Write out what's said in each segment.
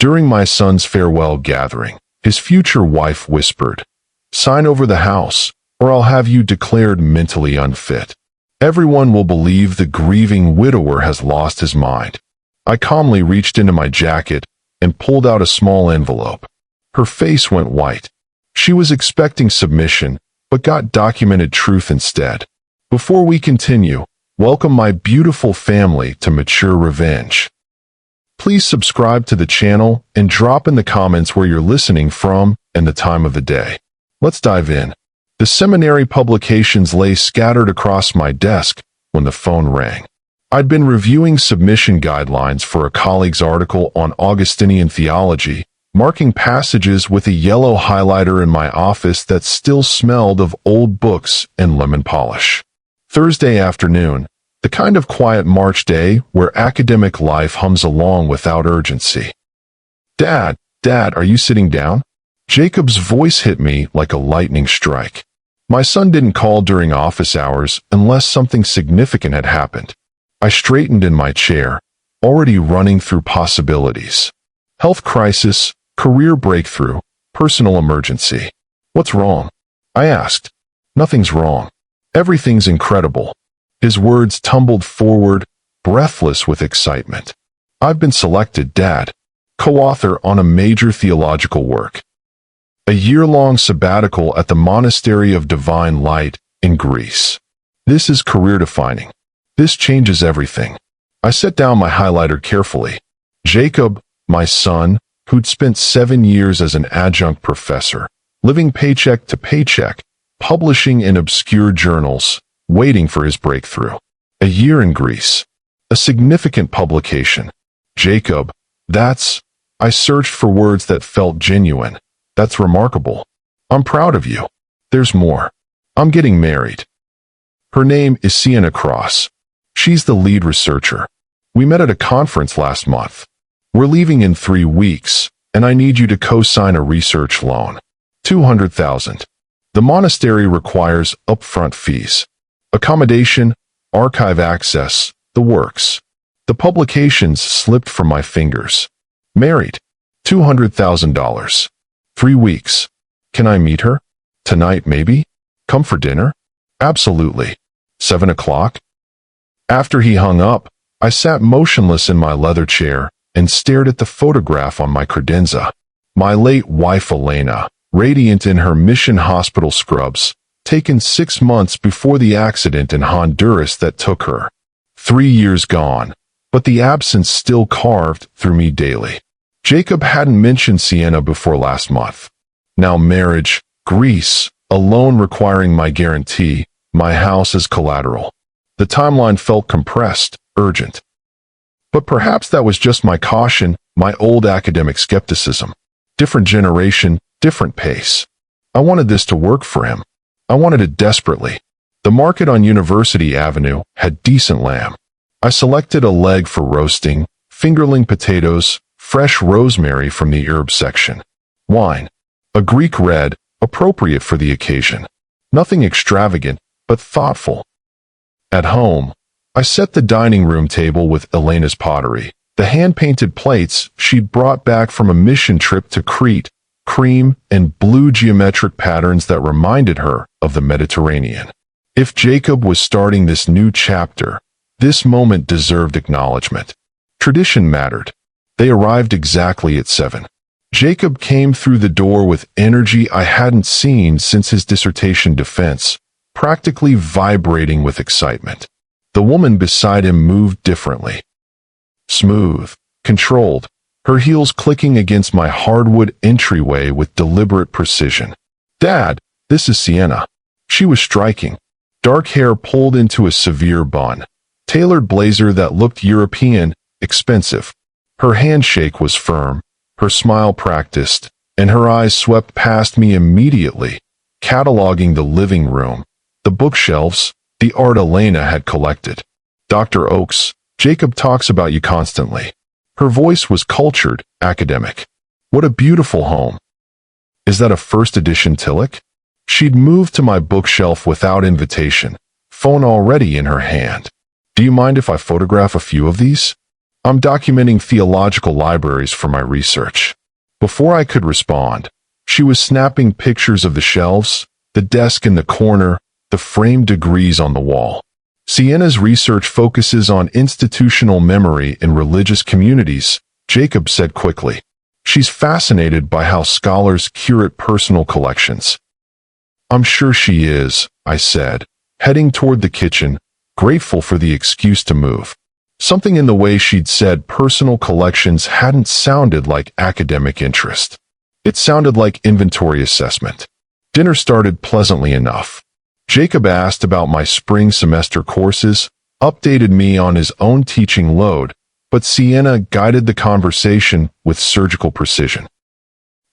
During my son's farewell gathering, his future wife whispered, "Sign over the house, or I'll have you declared mentally unfit. Everyone will believe the grieving widower has lost his mind." I calmly reached into my jacket and pulled out a small envelope. Her face went white. She was expecting submission, but got documented truth instead. Before we continue, welcome my beautiful family to Mature Revenge. Please subscribe to the channel and drop in the comments where you're listening from and the time of the day. Let's dive in. The seminary publications lay scattered across my desk when the phone rang. I'd been reviewing submission guidelines for a colleague's article on Augustinian theology, marking passages with a yellow highlighter in my office that still smelled of old books and lemon polish. Thursday afternoon, the kind of quiet March day where academic life hums along without urgency. Dad, are you sitting down?" Jacob's voice hit me like a lightning strike. My son didn't call during office hours unless something significant had happened. I straightened in my chair, already running through possibilities. Health crisis, career breakthrough, personal emergency. "What's wrong?" I asked. "Nothing's wrong. Everything's incredible." His words tumbled forward, breathless with excitement. "I've been selected, Dad. Co-author on a major theological work. A year-long sabbatical at the Monastery of Divine Light in Greece. This is career-defining. This changes everything." I set down my highlighter carefully. Jacob, my son, who'd spent 7 years as an adjunct professor, living paycheck to paycheck, publishing in obscure journals, waiting for his breakthrough. A year in Greece. A significant publication. Jacob, I searched for words that felt genuine. "That's remarkable. I'm proud of you. There's more. I'm getting married." Her name is Sienna Cross. She's the lead researcher. We met at a conference last month. "We're leaving in 3 weeks, and I need you to co-sign a research loan. $200,000. The monastery requires upfront fees. Accommodation, archive access, the works." The publications slipped from my fingers. Married. $200,000. 3 weeks. Can I meet her? Tonight, maybe? Come for dinner? Absolutely. 7 o'clock? After he hung up, I sat motionless in my leather chair and stared at the photograph on my credenza. My late wife Elena, radiant in her mission hospital scrubs, taken 6 months before the accident in Honduras that took her. 3 years gone, but the absence still carved through me daily. Jacob hadn't mentioned Sienna before last month. Now marriage, Greece, a loan requiring my guarantee, my house as collateral. The timeline felt compressed, urgent. But perhaps that was just my caution, my old academic skepticism. Different generation, different pace. I wanted this to work for him. I wanted it desperately. The market on University Avenue had decent lamb. I selected a leg for roasting, fingerling potatoes, fresh rosemary from the herb section. Wine. A Greek red, appropriate for the occasion. Nothing extravagant, but thoughtful. At home, I set the dining room table with Elena's pottery, the hand-painted plates she'd brought back from a mission trip to Crete, cream and blue geometric patterns that reminded her of the Mediterranean. If Jacob was starting this new chapter, this moment deserved acknowledgement. Tradition mattered. They arrived exactly at 7. Jacob came through the door with energy I hadn't seen since his dissertation defense, practically vibrating with excitement. The woman beside him moved differently. Smooth, controlled, her heels clicking against my hardwood entryway with deliberate precision. "Dad, this is Sienna." She was striking. Dark hair pulled into a severe bun. Tailored blazer that looked European, expensive. Her handshake was firm, her smile practiced, and her eyes swept past me immediately, cataloging the living room, the bookshelves, the art Elena had collected. "Dr. Oakes, Jacob talks about you constantly." Her voice was cultured, academic. "What a beautiful home. Is that a first edition Tillich?" She'd moved to my bookshelf without invitation, phone already in her hand. "Do you mind if I photograph a few of these?" I'm documenting theological libraries for my research. Before I could respond, she was snapping pictures of the shelves, the desk in the corner, the framed degrees on the wall. Sienna's research focuses on institutional memory in religious communities, Jacob said quickly. She's fascinated by how scholars curate personal collections. I'm sure she is, I said, heading toward the kitchen, grateful for the excuse to move. Something in the way she'd said personal collections hadn't sounded like academic interest. It sounded like inventory assessment. Dinner started pleasantly enough. Jacob asked about my spring semester courses, updated me on his own teaching load, but Sienna guided the conversation with surgical precision.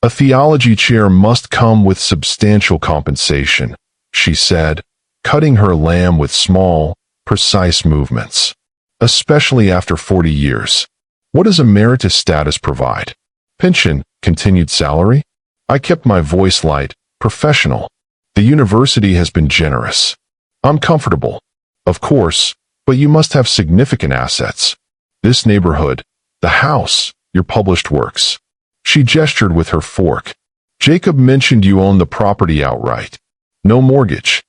A theology chair must come with substantial compensation, she said, cutting her lamb with small, precise movements. Especially after 40 years. What does emeritus status provide? Pension, continued salary? I kept my voice light, professional. The university has been generous. I'm comfortable. Of course, but you must have significant assets. This neighborhood, the house, your published works. She gestured with her fork. Jacob mentioned you own the property outright. No mortgage.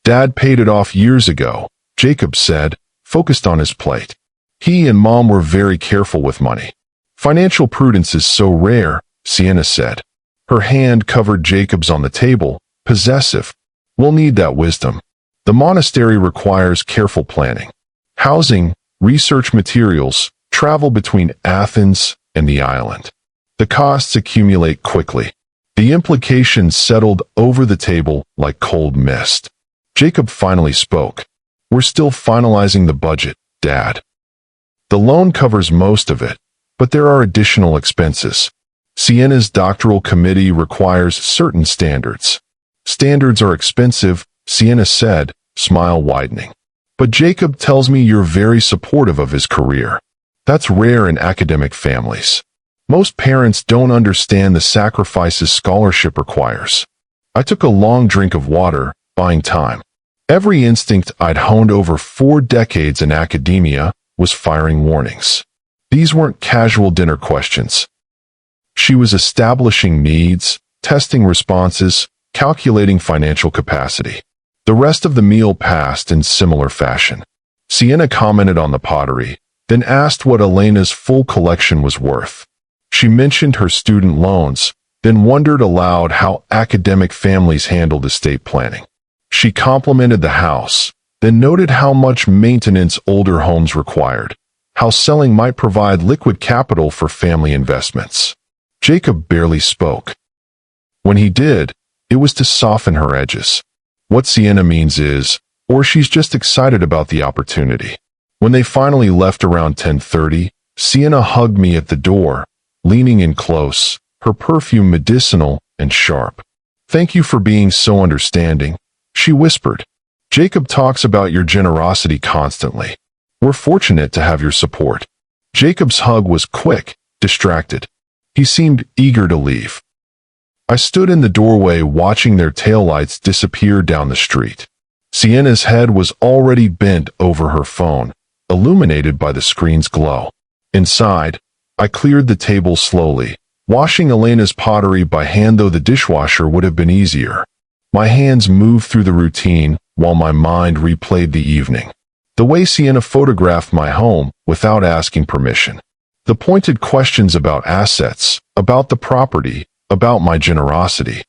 Dad paid it off years ago, Jacob said, focused on his plate. He and Mom were very careful with money. Financial prudence is so rare, Sienna said. Her hand covered Jacob's on the table, possessive. We'll need that wisdom. The monastery requires careful planning. Housing, research materials, travel between Athens and the island. The costs accumulate quickly. The implications settled over the table like cold mist. Jacob finally spoke. We're still finalizing the budget, Dad. The loan covers most of it, but there are additional expenses. Sienna's doctoral committee requires certain standards. Standards are expensive, Sienna said, smile widening. But Jacob tells me you're very supportive of his career. That's rare in academic families. Most parents don't understand the sacrifices scholarship requires. I took a long drink of water, buying time. Every instinct I'd honed over 4 decades in academia was firing warnings. These weren't casual dinner questions. She was establishing needs, testing responses, calculating financial capacity. The rest of the meal passed in similar fashion. Sienna commented on the pottery, then asked what Elena's full collection was worth. She mentioned her student loans, then wondered aloud how academic families handled estate planning. She complimented the house, then noted how much maintenance older homes required, how selling might provide liquid capital for family investments. Jacob barely spoke. When he did, it was to soften her edges. What Sienna means is, or she's just excited about the opportunity. When they finally left around 10:30, Sienna hugged me at the door, leaning in close, her perfume medicinal and sharp. Thank you for being so understanding, she whispered. Jacob talks about your generosity constantly. We're fortunate to have your support. Jacob's hug was quick, distracted. He seemed eager to leave. I stood in the doorway watching their taillights disappear down the street. Sienna's head was already bent over her phone, illuminated by the screen's glow. Inside, I cleared the table slowly, washing Elena's pottery by hand though the dishwasher would have been easier. My hands moved through the routine while my mind replayed the evening. The way Sienna photographed my home without asking permission. The pointed questions about assets, about the property, about my generosity.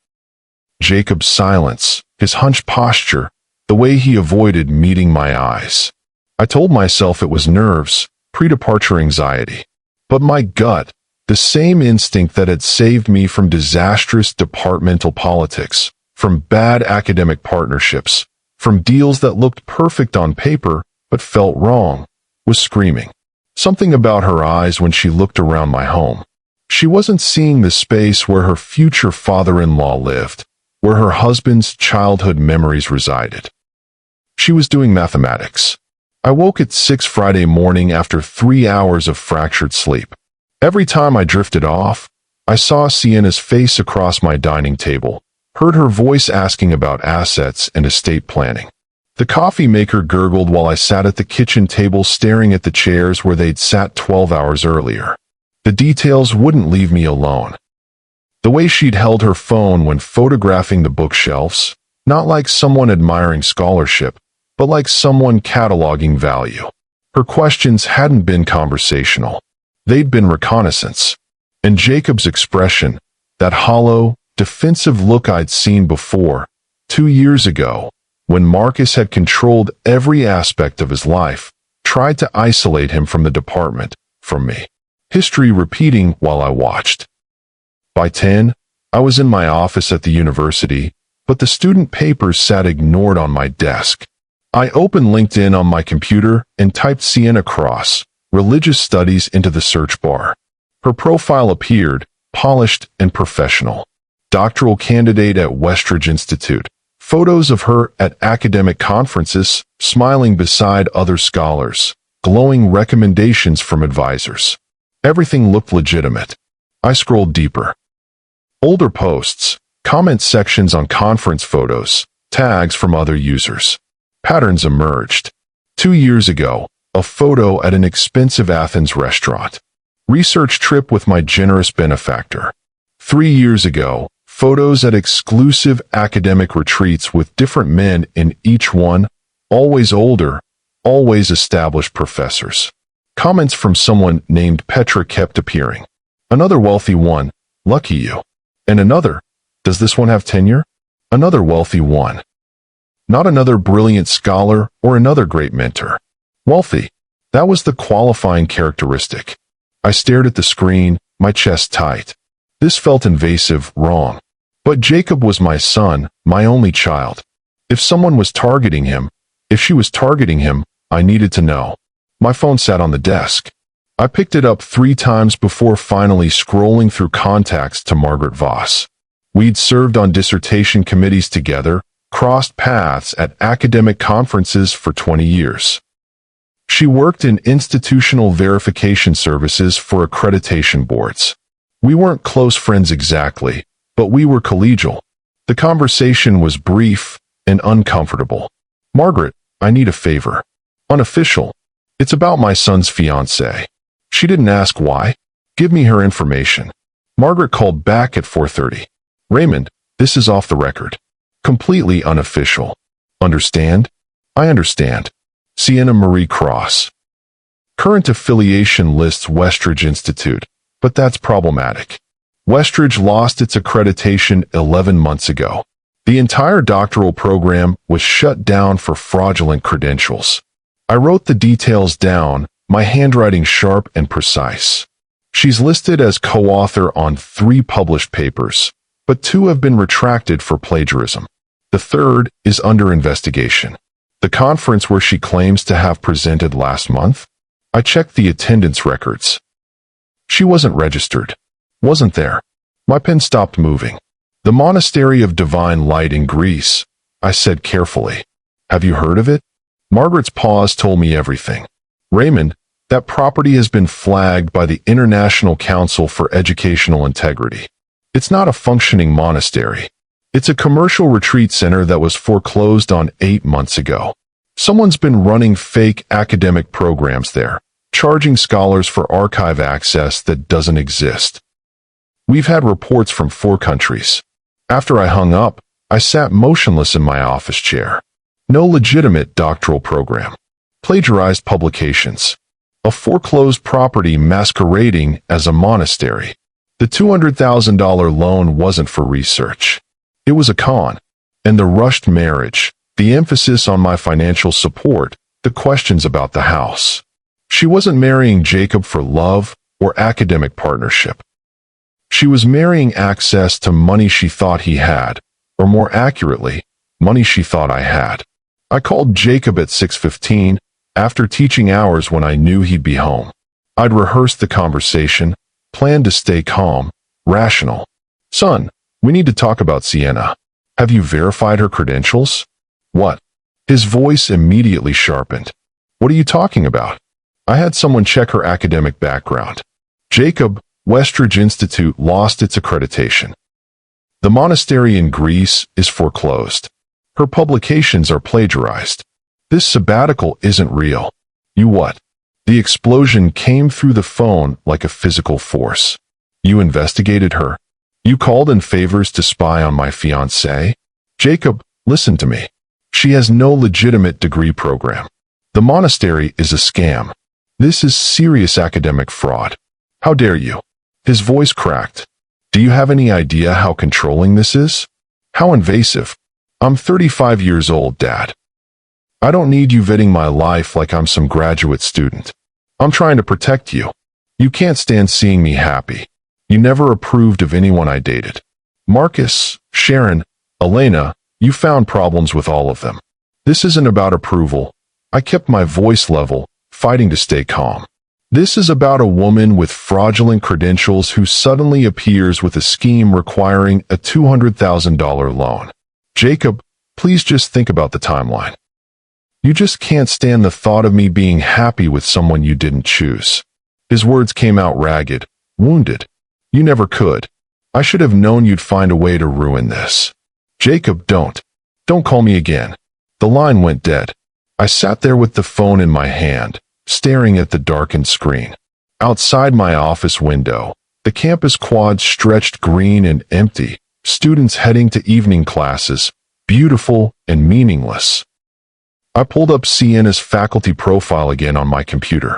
Jacob's silence, his hunched posture, the way he avoided meeting my eyes. I told myself it was nerves, pre-departure anxiety. But my gut, the same instinct that had saved me from disastrous departmental politics, from bad academic partnerships, from deals that looked perfect on paper but felt wrong, was screaming. Something about her eyes when she looked around my home. She wasn't seeing the space where her future father-in-law lived, where her husband's childhood memories resided. She was doing mathematics. I woke at 6 Friday morning after 3 hours of fractured sleep. Every time I drifted off, I saw Sienna's face across my dining table, heard her voice asking about assets and estate planning. The coffee maker gurgled while I sat at the kitchen table staring at the chairs where they'd sat 12 hours earlier. The details wouldn't leave me alone. The way she'd held her phone when photographing the bookshelves, not like someone admiring scholarship, but like someone cataloging value. Her questions hadn't been conversational. They'd been reconnaissance. And Jacob's expression, that hollow, defensive look I'd seen before, 2 years ago, when Marcus had controlled every aspect of his life, tried to isolate him from the department, from me. History repeating while I watched. By 10, I was in my office at the university, but the student papers sat ignored on my desk. I opened LinkedIn on my computer and typed Sienna Cross, religious studies into the search bar. Her profile appeared, polished and professional. Doctoral candidate at Westridge Institute. Photos of her at academic conferences, smiling beside other scholars. Glowing recommendations from advisors. Everything looked legitimate. I scrolled deeper. Older posts, comment sections on conference photos, tags from other users. Patterns emerged. 2 years ago, a photo at an expensive Athens restaurant. Research trip with my generous benefactor. 3 years ago, photos at exclusive academic retreats with different men in each one, always older, always established professors. Comments from someone named Petra kept appearing. Another wealthy one, lucky you. And another, does this one have tenure? Another wealthy one. Not another brilliant scholar or another great mentor. Wealthy. That was the qualifying characteristic. I stared at the screen, my chest tight. This felt invasive, wrong. But Jacob was my son, my only child. If someone was targeting him, if she was targeting him, I needed to know. My phone sat on the desk. I picked it up 3 times before finally scrolling through contacts to Margaret Voss. We'd served on dissertation committees together, crossed paths at academic conferences for 20 years. She worked in institutional verification services for accreditation boards. We weren't close friends exactly, but we were collegial. The conversation was brief and uncomfortable. Margaret, I need a favor. Unofficial. It's about my son's fiancée. She didn't ask why. Give me her information. Margaret called back at 4:30. Raymond, this is off the record. Completely unofficial. Understand? I understand. Sienna Marie Cross. Current affiliation lists Westridge Institute, but that's problematic. Westridge lost its accreditation 11 months ago. The entire doctoral program was shut down for fraudulent credentials. I wrote the details down, my handwriting sharp and precise. She's listed as co-author on 3 published papers, but 2 have been retracted for plagiarism. The third is under investigation. The conference where she claims to have presented last month? I checked the attendance records. She wasn't registered. Wasn't there. My pen stopped moving. The Monastery of Divine Light in Greece, I said carefully. Have you heard of it? Margaret's pause told me everything. Raymond, that property has been flagged by the International Council for Educational Integrity. It's not a functioning monastery. It's a commercial retreat center that was foreclosed on 8 months ago. Someone's been running fake academic programs there, charging scholars for archive access that doesn't exist. We've had reports from 4 countries. After I hung up, I sat motionless in my office chair. No legitimate doctoral program. Plagiarized publications. A foreclosed property masquerading as a monastery. The $200,000 loan wasn't for research. It was a con. And the rushed marriage, the emphasis on my financial support, the questions about the house. She wasn't marrying Jacob for love or academic partnership. She was marrying access to money she thought he had, or more accurately, money she thought I had. I called Jacob at 6:15, after teaching hours when I knew he'd be home. I'd rehearsed the conversation, planned to stay calm, rational. Son, we need to talk about Sienna. Have you verified her credentials? What? His voice immediately sharpened. What are you talking about? I had someone check her academic background. Jacob, Westridge Institute lost its accreditation. The monastery in Greece is foreclosed. Her publications are plagiarized. This sabbatical isn't real. You what? The explosion came through the phone like a physical force. You investigated her. You called in favors to spy on my fiancée? Jacob, listen to me. She has no legitimate degree program. The monastery is a scam. This is serious academic fraud. How dare you? His voice cracked. Do you have any idea how controlling this is? How invasive? I'm 35 years old, Dad. I don't need you vetting my life like I'm some graduate student. I'm trying to protect you. You can't stand seeing me happy. You never approved of anyone I dated. Marcus, Sharon, Elena, you found problems with all of them. This isn't about approval. I kept my voice level, fighting to stay calm. This is about a woman with fraudulent credentials who suddenly appears with a scheme requiring a $200,000 loan. Jacob, please just think about the timeline. You just can't stand the thought of me being happy with someone you didn't choose. His words came out ragged, wounded. You never could. I should have known you'd find a way to ruin this. Jacob, don't. Don't call me again. The line went dead. I sat there with the phone in my hand, staring at the darkened screen. Outside my office window, the campus quad stretched green and empty, students heading to evening classes, beautiful and meaningless. I pulled up Sienna's faculty profile again on my computer.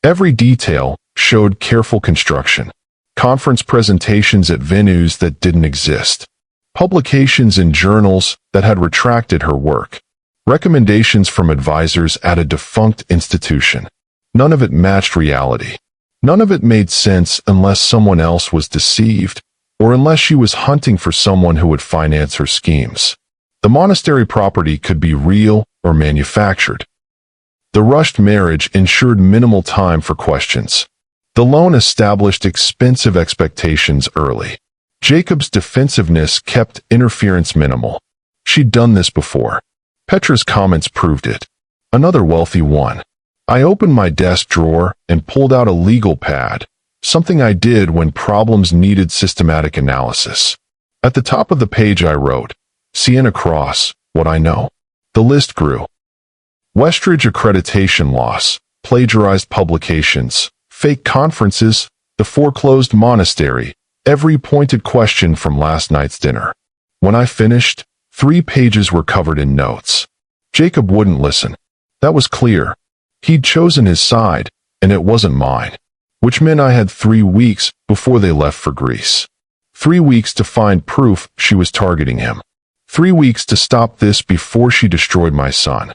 Every detail showed careful construction. Conference presentations at venues that didn't exist. Publications in journals that had retracted her work. Recommendations from advisors at a defunct institution. None of it matched reality. None of it made sense unless someone else was deceived, or unless she was hunting for someone who would finance her schemes. The monastery property could be real or manufactured. The rushed marriage ensured minimal time for questions. The loan established expensive expectations early. Jacob's defensiveness kept interference minimal. She'd done this before. Petra's comments proved it. Another wealthy one. I opened my desk drawer and pulled out a legal pad, something I did when problems needed systematic analysis. At the top of the page I wrote, Sienna Cross, what I know. The list grew. Westridge accreditation loss, plagiarized publications, fake conferences, the foreclosed monastery, every pointed question from last night's dinner. When I finished, 3 pages were covered in notes. Jacob wouldn't listen. That was clear. He'd chosen his side, and it wasn't mine. Which meant I had 3 weeks before they left for Greece. 3 weeks to find proof she was targeting him. 3 weeks to stop this before she destroyed my son.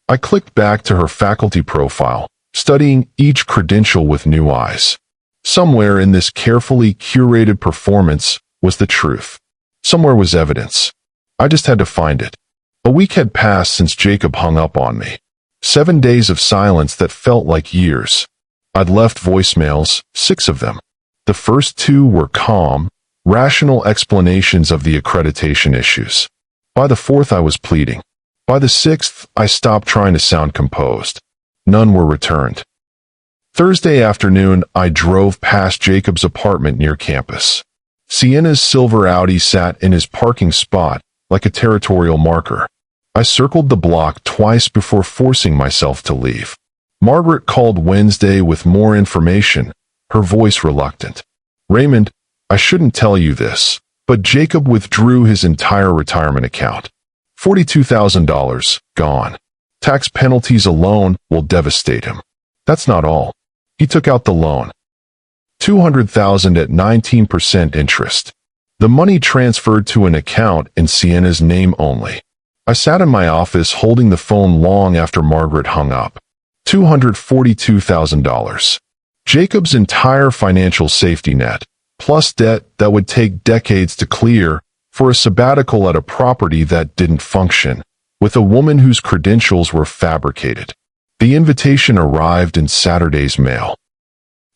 I clicked back to her faculty profile, studying each credential with new eyes. Somewhere in this carefully curated performance was the truth. Somewhere was evidence. I just had to find it. A week had passed since Jacob hung up on me. 7 days of silence that felt like years. I'd left voicemails, 6 of them. The first 2 were calm, rational explanations of the accreditation issues. By the 4th, I was pleading. By the 6th, I stopped trying to sound composed. None were returned. Thursday afternoon, I drove past Jacob's apartment near campus. Sienna's silver Audi sat in his parking spot like a territorial marker. I circled the block twice before forcing myself to leave. Margaret called Wednesday with more information, her voice reluctant. Raymond, I shouldn't tell you this, but Jacob withdrew his entire retirement account. $42,000, gone. Tax penalties alone will devastate him. That's not all. He took out the loan. $200,000 at 19% interest. The money transferred to an account in Sienna's name only. I sat in my office holding the phone long after Margaret hung up. $242,000. Jacob's entire financial safety net, plus debt that would take decades to clear, for a sabbatical at a property that didn't function, with a woman whose credentials were fabricated. The invitation arrived in Saturday's mail.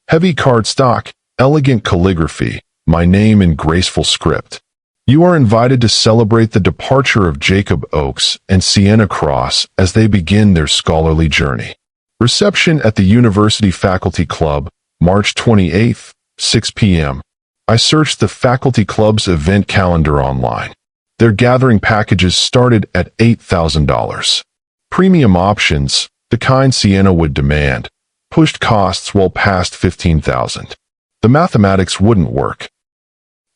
Heavy cardstock, elegant calligraphy, my name in graceful script. You are invited to celebrate the departure of Jacob Oakes and Sienna Cross as they begin their scholarly journey. Reception at the University Faculty Club, March 28, 6 p.m. I searched the faculty club's event calendar online. Their gathering packages started at $8,000. Premium options, the kind Sienna would demand, pushed costs well past $15,000. The mathematics wouldn't work.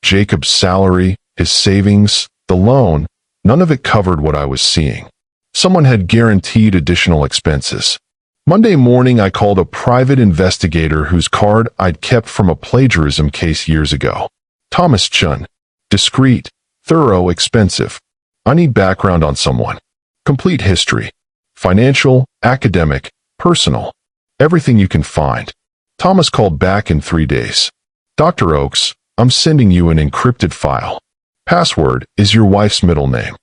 Jacob's salary, his savings, the loan, none of it covered what I was seeing. Someone had guaranteed additional expenses. Monday morning, I called a private investigator whose card I'd kept from a plagiarism case years ago. Thomas Chun. Discreet, thorough, expensive. I need background on someone. Complete history. Financial, academic, personal. Everything you can find. Thomas called back in 3 days. Dr. Oakes, I'm sending you an encrypted file. Password is your wife's middle name.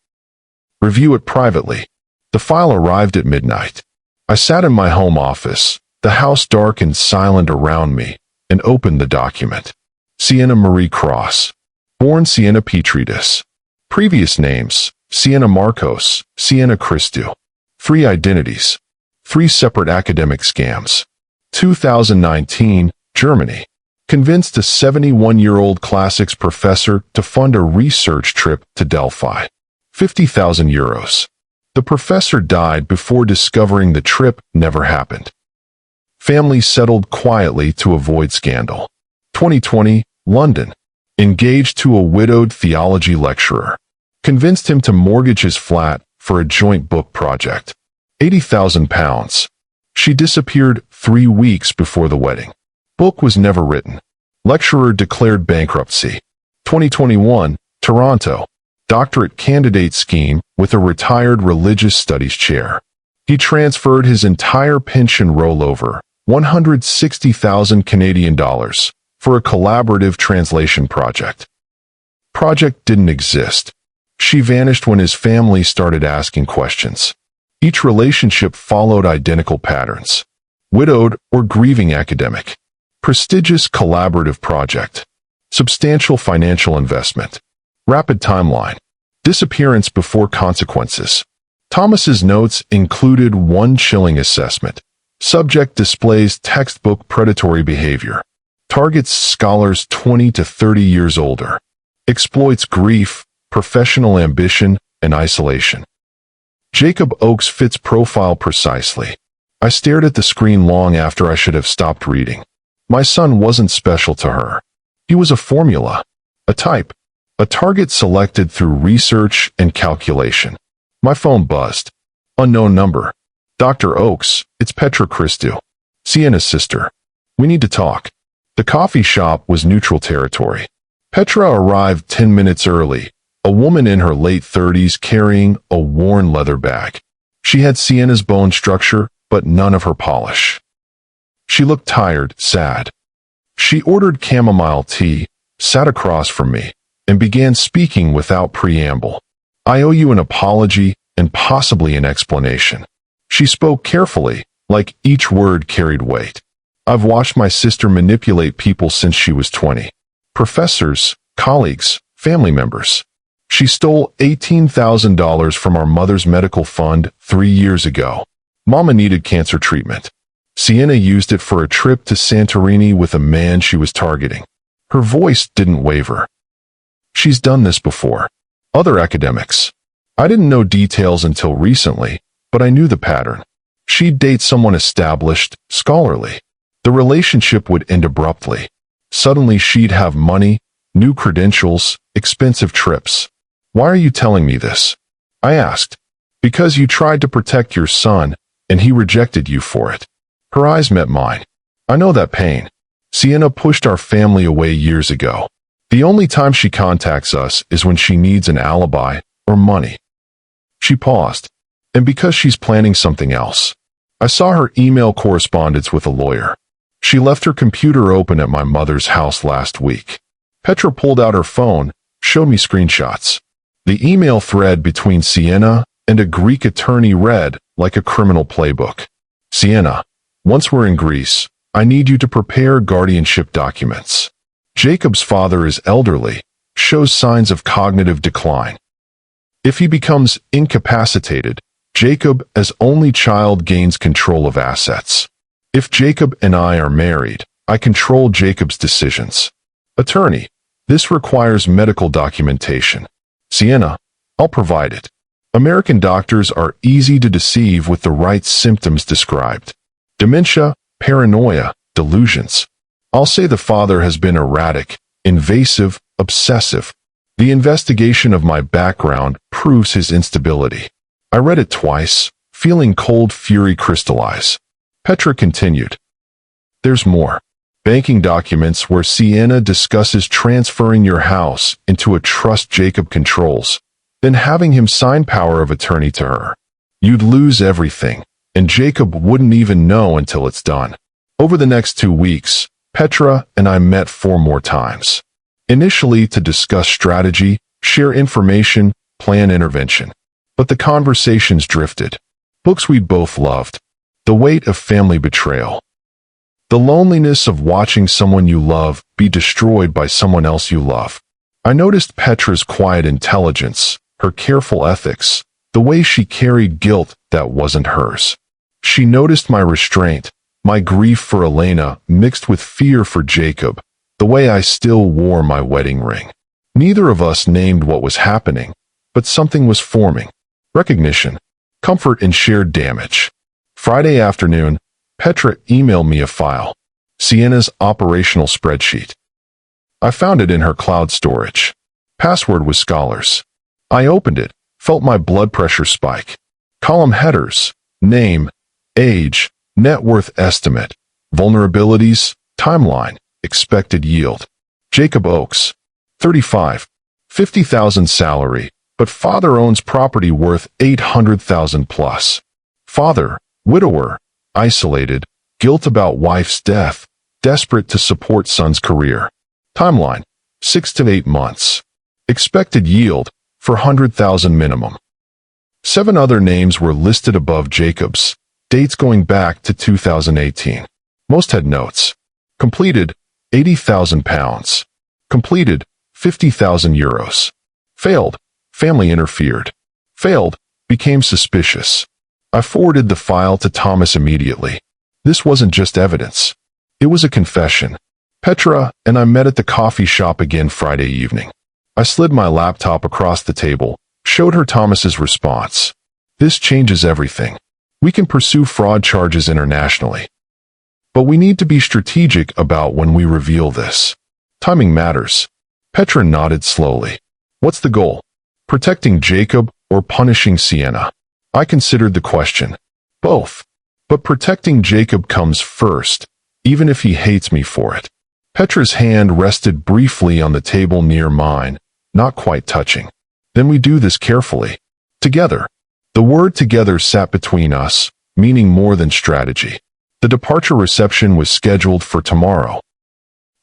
Review it privately. The file arrived at midnight. I sat in my home office, the house dark and silent around me, and opened the document. Sienna Marie Cross. Born Sienna Petridis. Previous names, Sienna Marcos, Sienna Christou. 3 identities. 3 separate academic scams. 2019, Germany. Convinced a 71-year-old classics professor to fund a research trip to Delphi. 50,000 euros. The professor died before discovering the trip never happened. Family settled quietly to avoid scandal. 2020, London. Engaged to a widowed theology lecturer. Convinced him to mortgage his flat for a joint book project. £80,000. She disappeared 3 weeks before the wedding. Book was never written. Lecturer declared bankruptcy. 2021, Toronto. Doctorate candidate scheme with a retired religious studies chair. He transferred his entire pension rollover, 160,000 Canadian dollars, for a collaborative translation project. Project didn't exist. She vanished when his family started asking questions. Each relationship followed identical patterns. Widowed or grieving academic. Prestigious collaborative project. Substantial financial investment. Rapid timeline. Disappearance before consequences. Thomas's notes included one chilling assessment. Subject displays textbook predatory behavior. Targets scholars 20 to 30 years older. Exploits grief, professional ambition, and isolation. Jacob Oakes fits profile precisely. I stared at the screen long after I should have stopped reading. My son wasn't special to her. He was a formula, a type, a target selected through research and calculation. My phone buzzed. Unknown number. Dr. Oakes, it's Petra Christou. Sienna's sister. We need to talk. The coffee shop was neutral territory. Petra arrived 10 minutes early, a woman in her late 30s carrying a worn leather bag. She had Sienna's bone structure, but none of her polish. She looked tired, sad. She ordered chamomile tea, sat across from me, and began speaking without preamble. I owe you an apology and possibly an explanation. She spoke carefully, like each word carried weight. I've watched my sister manipulate people since she was 20. Professors, colleagues, family members. She stole $18,000 from our mother's medical fund 3 years ago. Mama needed cancer treatment. Sienna used it for a trip to Santorini with a man she was targeting. Her voice didn't waver. She's done this before. Other academics. I didn't know details until recently, but I knew the pattern. She'd date someone established, scholarly. The relationship would end abruptly. Suddenly she'd have money, new credentials, expensive trips. Why are you telling me this? I asked. Because you tried to protect your son, and he rejected you for it. Her eyes met mine. I know that pain. Sienna pushed our family away years ago. The only time she contacts us is when she needs an alibi or money. She paused. And because she's planning something else. I saw her email correspondence with a lawyer. She left her computer open at my mother's house last week. Petra pulled out her phone, showed me screenshots. The email thread between Sienna and a Greek attorney read like a criminal playbook. Sienna, once we're in Greece, I need you to prepare guardianship documents. Jacob's father is elderly, shows signs of cognitive decline. If he becomes incapacitated, Jacob as only child gains control of assets. If Jacob and I are married, I control Jacob's decisions. Attorney, this requires medical documentation. Sienna, I'll provide it. American doctors are easy to deceive with the right symptoms described. Dementia, paranoia, delusions. I'll say the father has been erratic, invasive, obsessive. The investigation of my background proves his instability. I read it twice, feeling cold fury crystallize. Petra continued. There's more. Banking documents where Sienna discusses transferring your house into a trust Jacob controls, then having him sign power of attorney to her. You'd lose everything, and Jacob wouldn't even know until it's done. Over the next 2 weeks, Petra and I met 4 more times. Initially to discuss strategy, share information, plan intervention. But the conversations drifted. Books we both loved. The weight of family betrayal. The loneliness of watching someone you love be destroyed by someone else you love. I noticed Petra's quiet intelligence, her careful ethics, the way she carried guilt that wasn't hers. She noticed my restraint, my grief for Elena mixed with fear for Jacob, the way I still wore my wedding ring. Neither of us named what was happening, but something was forming. Recognition, comfort in shared damage. Friday afternoon, Petra emailed me a file, Sienna's operational spreadsheet. I found it in her cloud storage. Password was Scholars. I opened it, felt my blood pressure spike. Column headers, name, age, net worth estimate, vulnerabilities, timeline, expected yield. Jacob Oakes, 35, 50,000 salary, but father owns property worth 800,000 plus. Father, widower, isolated, guilt about wife's death, desperate to support son's career. Timeline, 6 to 8 months. Expected yield, 400,000 minimum. 7 other names were listed above Jacob's, dates going back to 2018. Most had notes. Completed, £80,000. Completed, €50,000. Failed, family interfered. Failed, became suspicious. I forwarded the file to Thomas immediately. This wasn't just evidence. It was a confession. Petra and I met at the coffee shop again Friday evening. I slid my laptop across the table, showed her Thomas's response. This changes everything. We can pursue fraud charges internationally. But we need to be strategic about when we reveal this. Timing matters. Petra nodded slowly. What's the goal? Protecting Jacob or punishing Sienna? I considered the question. Both. But protecting Jacob comes first, even if he hates me for it. Petra's hand rested briefly on the table near mine, not quite touching. Then we do this carefully. Together. The word together sat between us, meaning more than strategy. The departure reception was scheduled for tomorrow.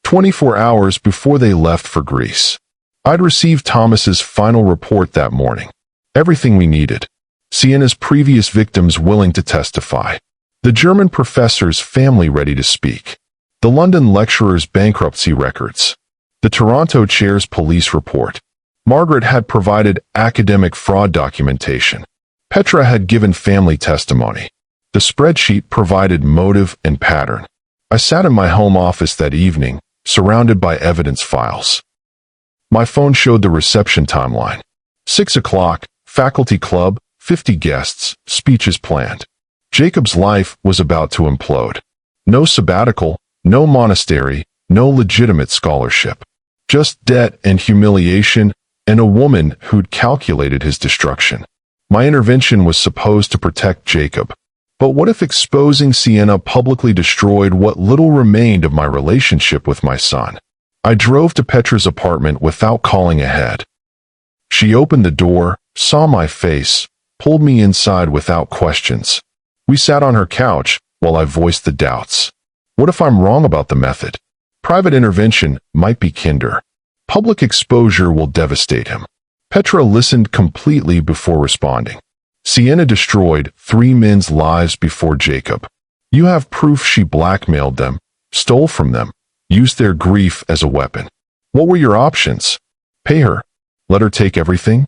24 hours before they left for Greece. I'd received Thomas's final report that morning. Everything we needed. Sienna's previous victims willing to testify. The German professor's family ready to speak. The London lecturer's bankruptcy records. The Toronto chair's police report. Margaret had provided academic fraud documentation. Petra had given family testimony. The spreadsheet provided motive and pattern. I sat in my home office that evening, surrounded by evidence files. My phone showed the reception timeline. 6 o'clock, faculty club, 50 guests, speeches planned. Jacob's life was about to implode. No sabbatical, no monastery, no legitimate scholarship. Just debt and humiliation, and a woman who'd calculated his destruction. My intervention was supposed to protect Jacob. But what if exposing Sienna publicly destroyed what little remained of my relationship with my son? I drove to Petra's apartment without calling ahead. She opened the door, saw my face, pulled me inside without questions. We sat on her couch while I voiced the doubts. What if I'm wrong about the method? Private intervention might be kinder. Public exposure will devastate him. Petra listened completely before responding. Sienna destroyed 3 men's lives before Jacob. You have proof she blackmailed them, stole from them, used their grief as a weapon. What were your options? Pay her? Let her take everything?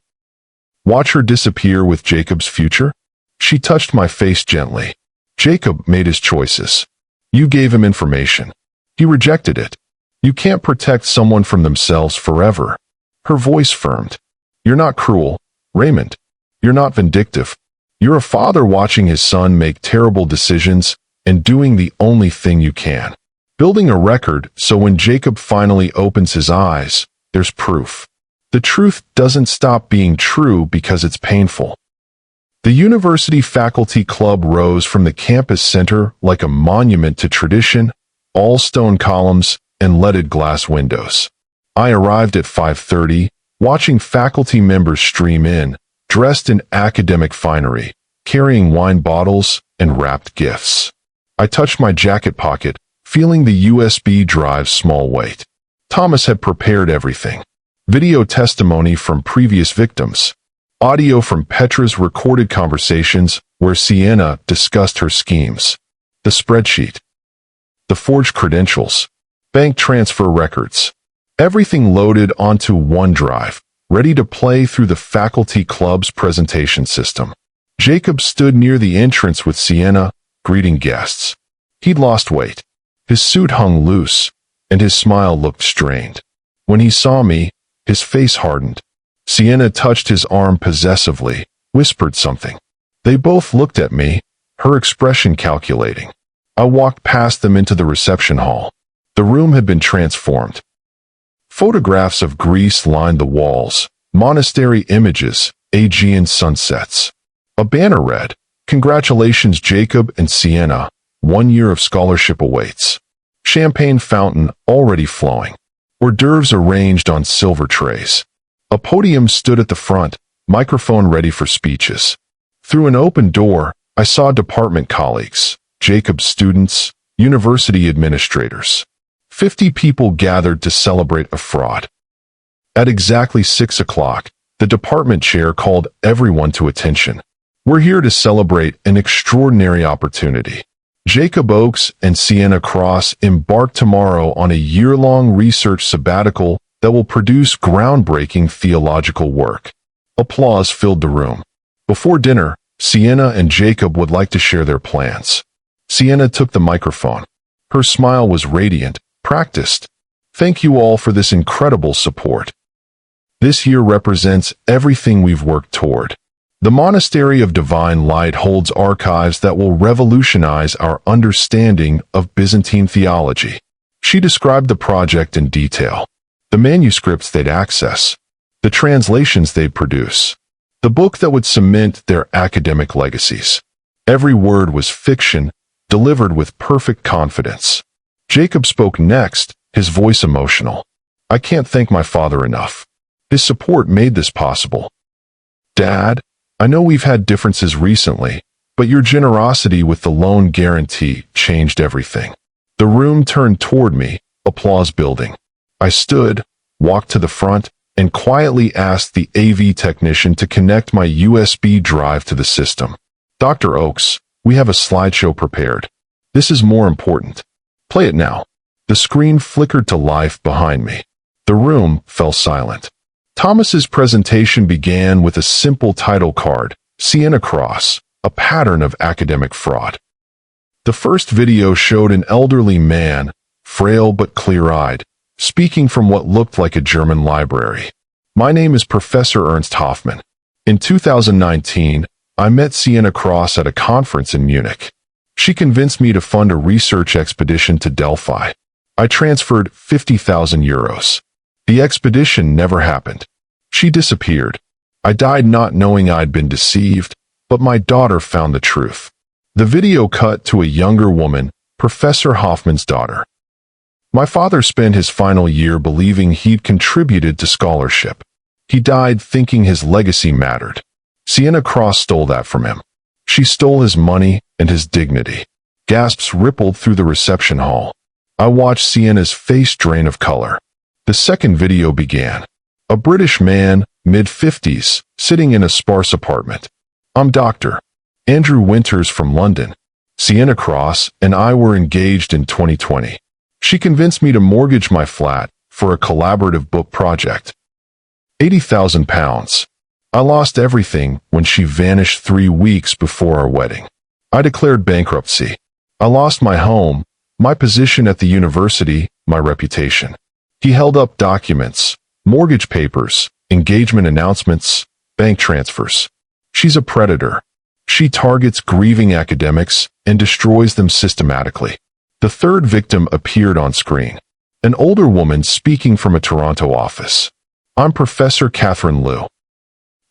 Watch her disappear with Jacob's future? She touched my face gently. Jacob made his choices. You gave him information. He rejected it. You can't protect someone from themselves forever. Her voice firmed. You're not cruel, Raymond. You're not vindictive. You're a father watching his son make terrible decisions and doing the only thing you can. Building a record so when Jacob finally opens his eyes, there's proof. The truth doesn't stop being true because it's painful. The university faculty club rose from the campus center like a monument to tradition, all stone columns and leaded glass windows. I arrived at 5:30, watching faculty members stream in, dressed in academic finery, carrying wine bottles and wrapped gifts. I touched my jacket pocket, feeling the USB drive's small weight. Thomas had prepared everything. Video testimony from previous victims. Audio from Petra's recorded conversations where Sienna discussed her schemes. The spreadsheet. The forged credentials. Bank transfer records. Everything loaded onto OneDrive, ready to play through the faculty club's presentation system. Jacob stood near the entrance with Sienna, greeting guests. He'd lost weight. His suit hung loose, and his smile looked strained. When he saw me, his face hardened. Sienna touched his arm possessively, whispered something. They both looked at me, her expression calculating. I walked past them into the reception hall. The room had been transformed. Photographs of Greece lined the walls, monastery images, Aegean sunsets. A banner read, "Congratulations Jacob and Sienna, 1 year of scholarship awaits." Champagne fountain already flowing. Hors d'oeuvres arranged on silver trays. A podium stood at the front, microphone ready for speeches. Through an open door, I saw department colleagues, Jacob's students, university administrators. 50 people gathered to celebrate a fraud. At exactly 6 o'clock, the department chair called everyone to attention. We're here to celebrate an extraordinary opportunity. Jacob Oakes and Sienna Cross embark tomorrow on a year-long research sabbatical that will produce groundbreaking theological work. Applause filled the room. Before dinner, Sienna and Jacob would like to share their plans. Sienna took the microphone. Her smile was radiant, practiced. Thank you all for this incredible support. This year represents everything we've worked toward. The Monastery of Divine Light holds archives that will revolutionize our understanding of Byzantine theology. She described the project in detail. The manuscripts they'd access. The translations they'd produce. The book that would cement their academic legacies. Every word was fiction, delivered with perfect confidence. Jacob spoke next, his voice emotional. I can't thank my father enough. His support made this possible. Dad, I know we've had differences recently, but your generosity with the loan guarantee changed everything. The room turned toward me, applause building. I stood, walked to the front, and quietly asked the AV technician to connect my USB drive to the system. Dr. Oakes, we have a slideshow prepared. This is more important. Play it now. The screen flickered to life behind me. The room fell silent. Thomas's presentation began with a simple title card, Sienna Cross, a pattern of academic fraud. The first video showed an elderly man, frail but clear-eyed, speaking from what looked like a German library. My name is Professor Ernst Hoffmann. In 2019, I met Sienna Cross at a conference in Munich. She convinced me to fund a research expedition to Delphi. I transferred 50,000 euros. The expedition never happened. She disappeared. I died not knowing I'd been deceived, but my daughter found the truth. The video cut to a younger woman, Professor Hoffmann's daughter. My father spent his final year believing he'd contributed to scholarship. He died thinking his legacy mattered. Sienna Cross stole that from him. She stole his money and his dignity. Gasps rippled through the reception hall. I watched Sienna's face drain of color. The second video began. A British man, mid-50s, sitting in a sparse apartment. I'm Dr. Andrew Winters from London. Sienna Cross and I were engaged in 2020. She convinced me to mortgage my flat for a collaborative book project. £80,000. I lost everything when she vanished 3 weeks before our wedding. I declared bankruptcy. I lost my home, my position at the university, my reputation. He held up documents, mortgage papers, engagement announcements, bank transfers. She's a predator. She targets grieving academics and destroys them systematically. The third victim appeared on screen. An older woman speaking from a Toronto office. I'm Professor Catherine Liu.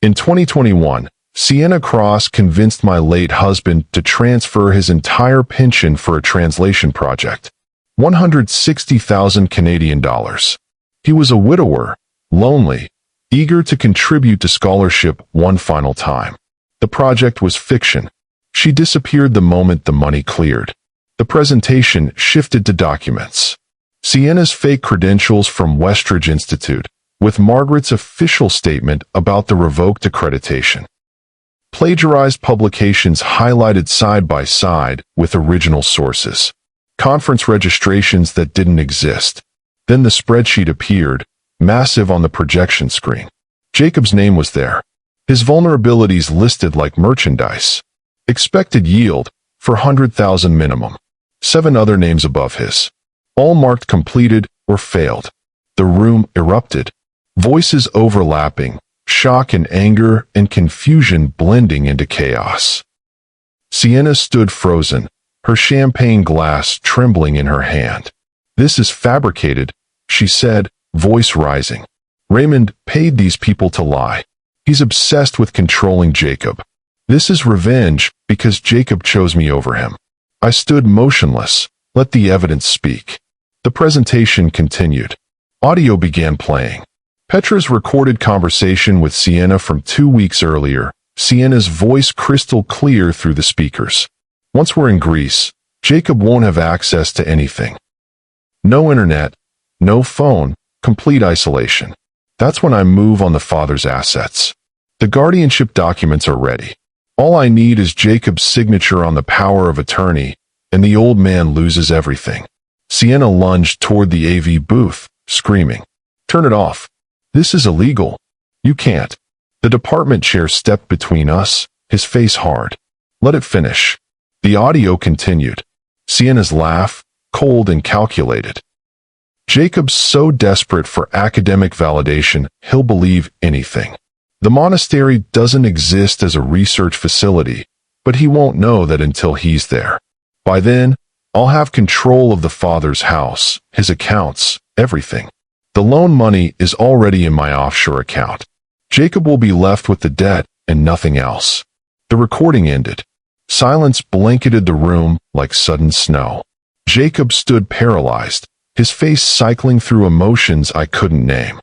In 2021, Sienna Cross convinced my late husband to transfer his entire pension for a translation project. 160,000 Canadian dollars. He was a widower, lonely, eager to contribute to scholarship one final time. The project was fiction. She disappeared the moment the money cleared. The presentation shifted to documents. Sienna's fake credentials from Westridge Institute, with Margaret's official statement about the revoked accreditation. Plagiarized publications highlighted side by side with original sources. Conference registrations that didn't exist. Then the spreadsheet appeared, massive on the projection screen. Jacob's name was there. His vulnerabilities listed like merchandise. Expected yield, 400,000 minimum. 7 other names above his. All marked completed or failed. The room erupted. Voices overlapping, shock and anger and confusion blending into chaos. Sienna stood frozen, her champagne glass trembling in her hand. This is fabricated, she said, voice rising. Raymond paid these people to lie. He's obsessed with controlling Jacob. This is revenge because Jacob chose me over him. I stood motionless, let the evidence speak. The presentation continued. Audio began playing. Petra's recorded conversation with Sienna from 2 weeks earlier, Sienna's voice crystal clear through the speakers. Once we're in Greece, Jacob won't have access to anything. No internet, no phone, complete isolation. That's when I move on the father's assets. The guardianship documents are ready. All I need is Jacob's signature on the power of attorney, and the old man loses everything. Sienna lunged toward the AV booth, screaming, "Turn it off. This is illegal. You can't." The department chair stepped between us, his face hard. "Let it finish." The audio continued. Sienna's laugh, cold and calculated. "Jacob's so desperate for academic validation, he'll believe anything. The monastery doesn't exist as a research facility, but he won't know that until he's there. By then, I'll have control of the father's house, his accounts, everything. The loan money is already in my offshore account. Jacob will be left with the debt and nothing else." The recording ended. Silence blanketed the room like sudden snow. Jacob stood paralyzed, his face cycling through emotions I couldn't name.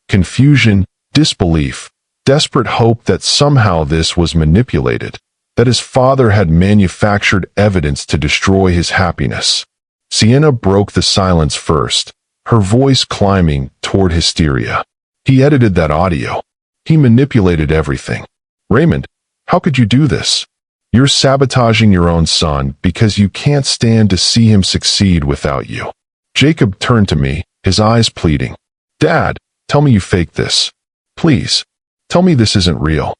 Confusion, disbelief, desperate hope that somehow this was manipulated, that his father had manufactured evidence to destroy his happiness. Sienna broke the silence first, her voice climbing toward hysteria. "He edited that audio. He manipulated everything. Raymond, how could you do this? You're sabotaging your own son because you can't stand to see him succeed without you." Jacob turned to me, his eyes pleading. "Dad, tell me you faked this. Please, tell me this isn't real."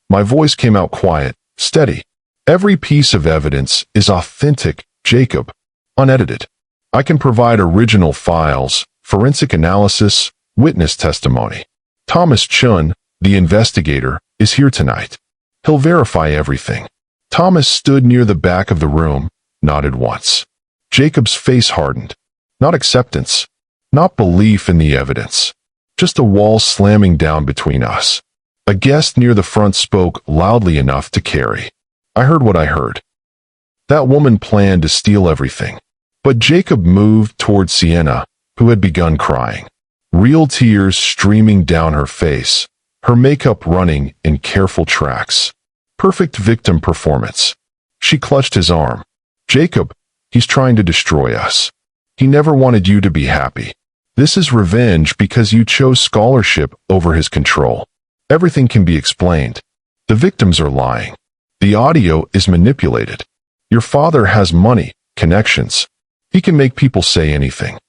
My voice came out quiet, steady. "Every piece of evidence is authentic, Jacob. Unedited. I can provide original files, forensic analysis, witness testimony. Thomas Chun, the investigator, is here tonight. He'll verify everything." Thomas stood near the back of the room, nodded once. Jacob's face hardened. Not acceptance, not belief in the evidence. Just a wall slamming down between us. A guest near the front spoke loudly enough to carry. I heard what I heard. That woman planned to steal everything. But Jacob moved toward Sienna, who had begun crying. Real tears streaming down her face, her makeup running in careful tracks. Perfect victim performance. She clutched his arm. "Jacob, he's trying to destroy us. He never wanted you to be happy. This is revenge because you chose scholarship over his control. Everything can be explained. The victims are lying. The audio is manipulated. Your father has money, connections. He can make people say anything."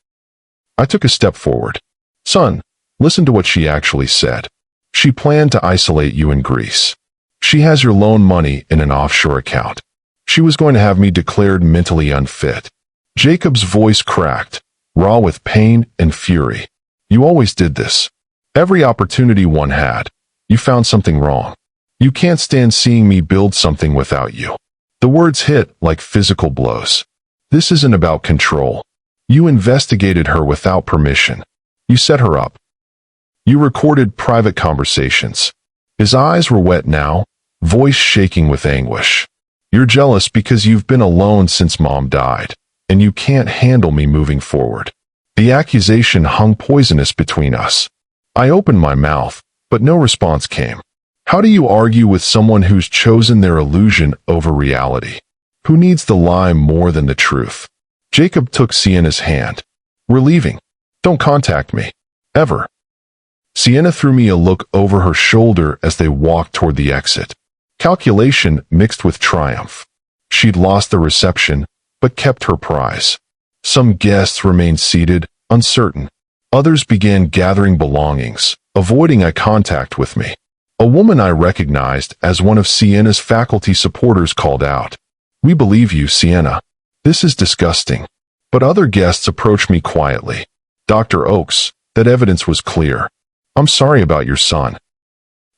I took a step forward. "Son, listen to what she actually said. She planned to isolate you in Greece. She has your loan money in an offshore account. She was going to have me declared mentally unfit." Jacob's voice cracked, raw with pain and fury. "You always did this. Every opportunity one had, you found something wrong. You can't stand seeing me build something without you. The words hit like physical blows. This isn't about control. You investigated her without permission. You set her up. You recorded private conversations. His eyes were wet now, voice shaking with anguish. You're jealous because you've been alone since Mom died, and you can't handle me moving forward. The accusation hung poisonous between us. I opened my mouth, but no response came. How do you argue with someone who's chosen their illusion over reality? Who needs the lie more than the truth? Jacob took Sienna's hand. We're leaving. Don't contact me. Ever. Sienna threw me a look over her shoulder as they walked toward the exit. Calculation mixed with triumph. She'd lost the reception, but kept her prize. Some guests remained seated, uncertain. Others began gathering belongings, avoiding eye contact with me. A woman I recognized as one of Sienna's faculty supporters called out, "We believe you, Sienna. This is disgusting." But other guests approached me quietly. "Dr. Oakes, that evidence was clear. I'm sorry about your son."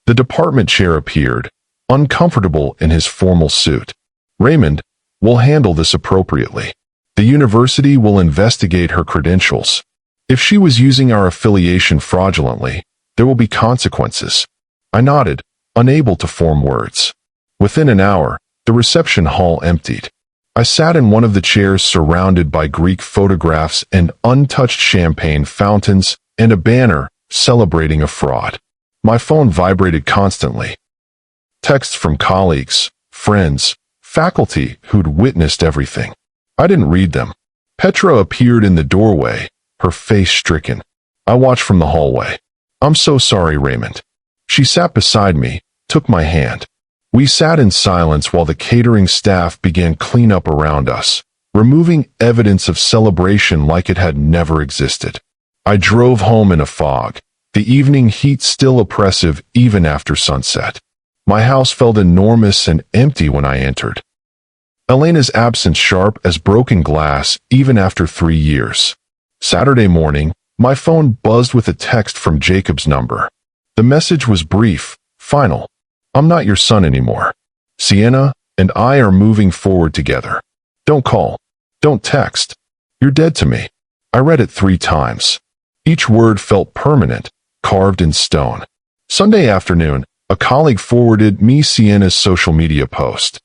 The department chair appeared, uncomfortable in his formal suit. "Raymond, we'll handle this appropriately. The university will investigate her credentials. If she was using our affiliation fraudulently, there will be consequences." I nodded, unable to form words. Within an hour, the reception hall emptied. I sat in one of the chairs surrounded by Greek photographs and untouched champagne fountains and a banner celebrating a fraud. My phone vibrated constantly. Texts from colleagues, friends, faculty who'd witnessed everything. I didn't read them. Petra appeared in the doorway, her face stricken. I watched from the hallway. "I'm so sorry, Raymond." She sat beside me, took my hand. We sat in silence while the catering staff began cleanup around us, removing evidence of celebration like it had never existed. I drove home in a fog, the evening heat still oppressive even after sunset. My house felt enormous and empty when I entered. Elena's absence sharp as broken glass even after 3 years. Saturday morning, my phone buzzed with a text from Jacob's number. The message was brief, final. "I'm not your son anymore. Sienna and I are moving forward together. Don't call. Don't text. You're dead to me." I read it 3 times. Each word felt permanent, carved in stone. Sunday afternoon, a colleague forwarded me Sienna's social media post.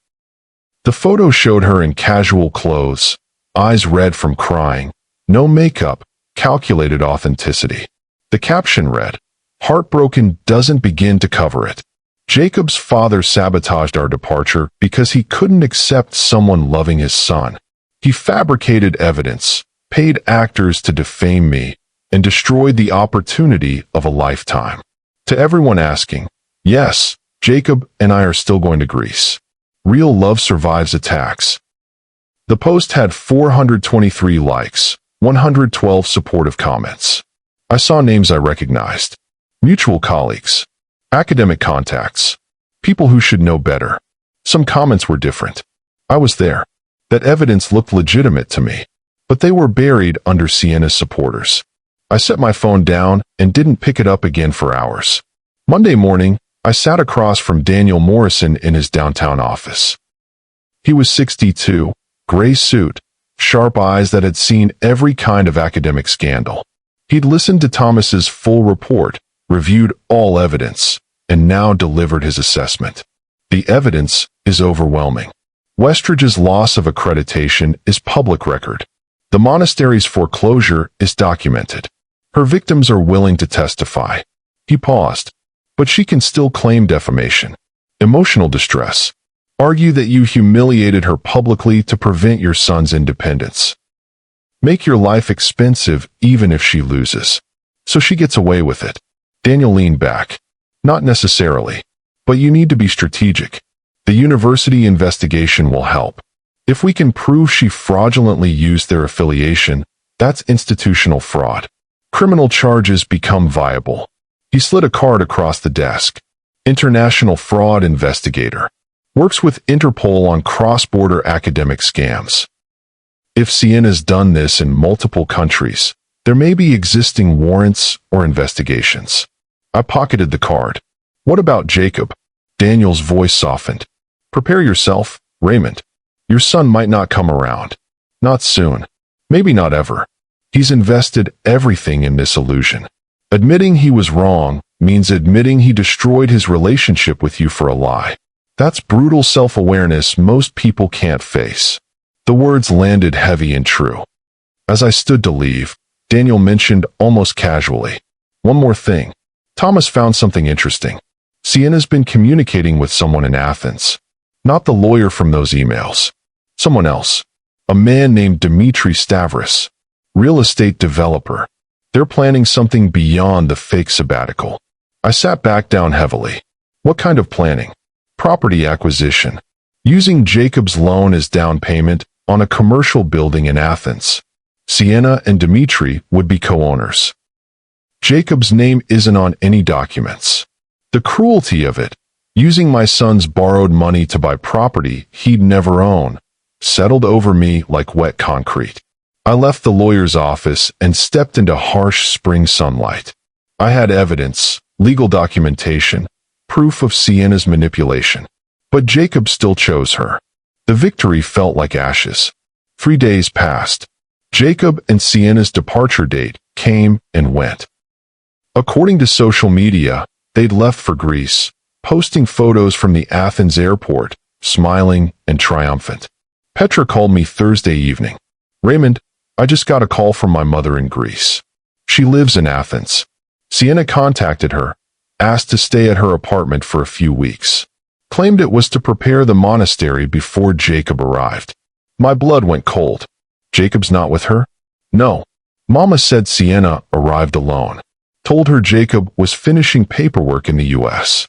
The photo showed her in casual clothes, eyes red from crying, no makeup, calculated authenticity. The caption read, "Heartbroken doesn't begin to cover it." Jacob's father sabotaged our departure because he couldn't accept someone loving his son. He fabricated evidence, paid actors to defame me, and destroyed the opportunity of a lifetime. To everyone asking, yes, Jacob and I are still going to Greece. Real love survives attacks. The post had 423 likes, 112 supportive comments. I saw names I recognized. Mutual colleagues, academic contacts, people who should know better. Some comments were different. I was there. That evidence looked legitimate to me, but they were buried under Sienna's supporters. I set my phone down and didn't pick it up again for hours. Monday morning, I sat across from Daniel Morrison in his downtown office. He was 62, gray suit, sharp eyes that had seen every kind of academic scandal. He'd listened to Thomas's full report, reviewed all evidence, and now delivered his assessment. The evidence is overwhelming. Westridge's loss of accreditation is public record. The monastery's foreclosure is documented. Her victims are willing to testify. He paused. But she can still claim defamation. Emotional distress. Argue that you humiliated her publicly to prevent your son's independence. Make your life expensive even if she loses. So she gets away with it. Daniel leaned back. Not necessarily. But you need to be strategic. The university investigation will help. If we can prove she fraudulently used their affiliation, that's institutional fraud. Criminal charges become viable. He slid a card across the desk. International fraud investigator. Works with Interpol on cross-border academic scams. If Sienna's done this in multiple countries, there may be existing warrants or investigations. I pocketed the card. What about Jacob? Daniel's voice softened. Prepare yourself, Raymond. Your son might not come around. Not soon. Maybe not ever. He's invested everything in this illusion. Admitting he was wrong means admitting he destroyed his relationship with you for a lie. That's brutal self-awareness most people can't face. The words landed heavy and true. As I stood to leave, Daniel mentioned almost casually, "One more thing. Thomas found something interesting. Sienna's been communicating with someone in Athens. Not the lawyer from those emails. Someone else. A man named Dimitri Stavris. Real estate developer. They're planning something beyond the fake sabbatical." I sat back down heavily. What kind of planning? Property acquisition. Using Jacob's loan as down payment on a commercial building in Athens. Sienna and Dimitri would be co-owners. Jacob's name isn't on any documents. The cruelty of it, using my son's borrowed money to buy property he'd never own, settled over me like wet concrete. I left the lawyer's office and stepped into harsh spring sunlight. I had evidence, legal documentation, proof of Sienna's manipulation. But Jacob still chose her. The victory felt like ashes. 3 days passed. Jacob and Sienna's departure date came and went. According to social media, they'd left for Greece, posting photos from the Athens airport, smiling and triumphant. Petra called me Thursday evening. "Raymond, I just got a call from my mother in Greece. She lives in Athens. Sienna contacted her, asked to stay at her apartment for a few weeks. Claimed it was to prepare the monastery before Jacob arrived." My blood went cold. Jacob's not with her? No. Mama said Sienna arrived alone. Told her Jacob was finishing paperwork in the US.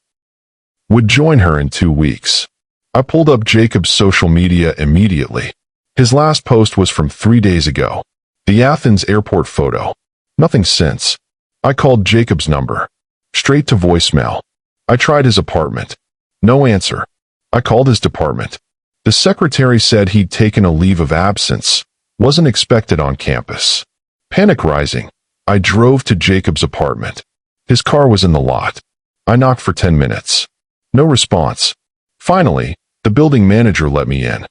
Would join her in 2 weeks. I pulled up Jacob's social media immediately. His last post was from 3 days ago. The Athens airport photo. Nothing since. I called Jacob's number. Straight to voicemail. I tried his apartment. No answer. I called his department. The secretary said he'd taken a leave of absence. Wasn't expected on campus. Panic rising. I drove to Jacob's apartment. His car was in the lot. I knocked for 10 minutes. No response. Finally, the building manager let me in.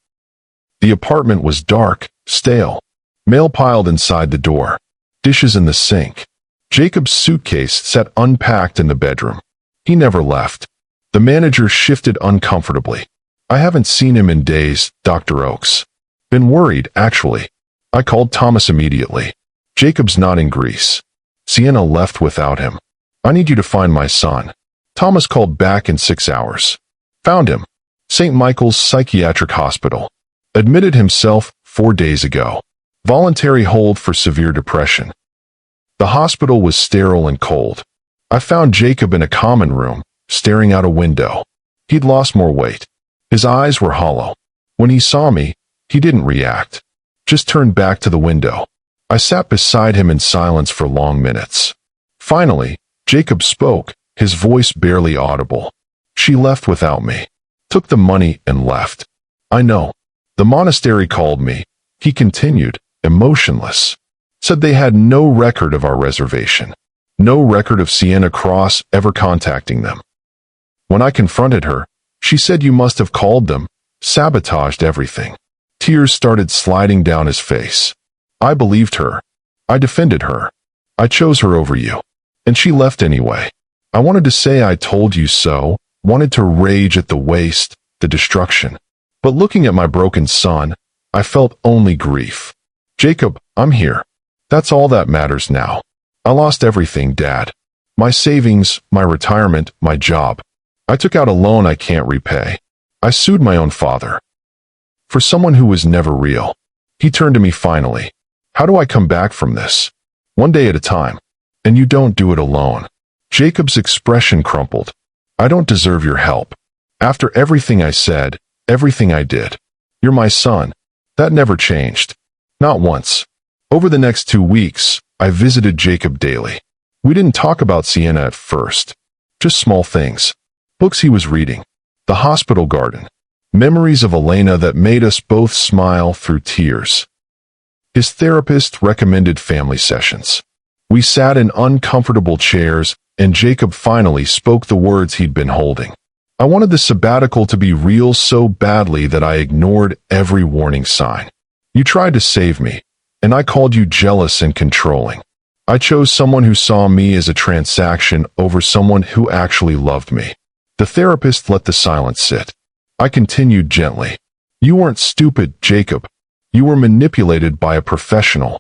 The apartment was dark, stale. Mail piled inside the door. Dishes in the sink. Jacob's suitcase sat unpacked in the bedroom. He never left. The manager shifted uncomfortably. "I haven't seen him in days, Dr. Oakes. Been worried, actually." I called Thomas immediately. "Jacob's not in Greece. Sienna left without him. I need you to find my son." Thomas called back in 6 hours. Found him. St. Michael's Psychiatric Hospital. Admitted himself 4 days ago. Voluntary hold for severe depression. The hospital was sterile and cold. I found Jacob in a common room, staring out a window. He'd lost more weight. His eyes were hollow. When he saw me, he didn't react. Just turned back to the window. I sat beside him in silence for long minutes. Finally, Jacob spoke, his voice barely audible. "She left without me. Took the money and left." "I know. The monastery called me," he continued, emotionless. "Said they had no record of our reservation. No record of Sienna Cross ever contacting them. When I confronted her, she said you must have called them, sabotaged everything." Tears started sliding down his face. I believed her. I defended her. I chose her over you. And she left anyway. I wanted to say I told you so, wanted to rage at the waste, the destruction. But looking at my broken son, I felt only grief. "Jacob, I'm here. That's all that matters now. I lost everything, Dad. My savings, my retirement, my job. I took out a loan I can't repay. I sued my own father. For someone who was never real." He turned to me finally. "How do I come back from this?" "One day at a time. And you don't do it alone." Jacob's expression crumpled. "I don't deserve your help. After everything I said, everything I did. You're my son. That never changed. Not once." Over the next 2 weeks, I visited Jacob daily. We didn't talk about Sienna at first. Just small things. Books he was reading. The hospital garden. Memories of Elena that made us both smile through tears. His therapist recommended family sessions. We sat in uncomfortable chairs, and Jacob finally spoke the words he'd been holding. I wanted the sabbatical to be real so badly that I ignored every warning sign. You tried to save me, and I called you jealous and controlling. I chose someone who saw me as a transaction over someone who actually loved me. The therapist let the silence sit. I continued gently. You weren't stupid, Jacob. You were manipulated by a professional.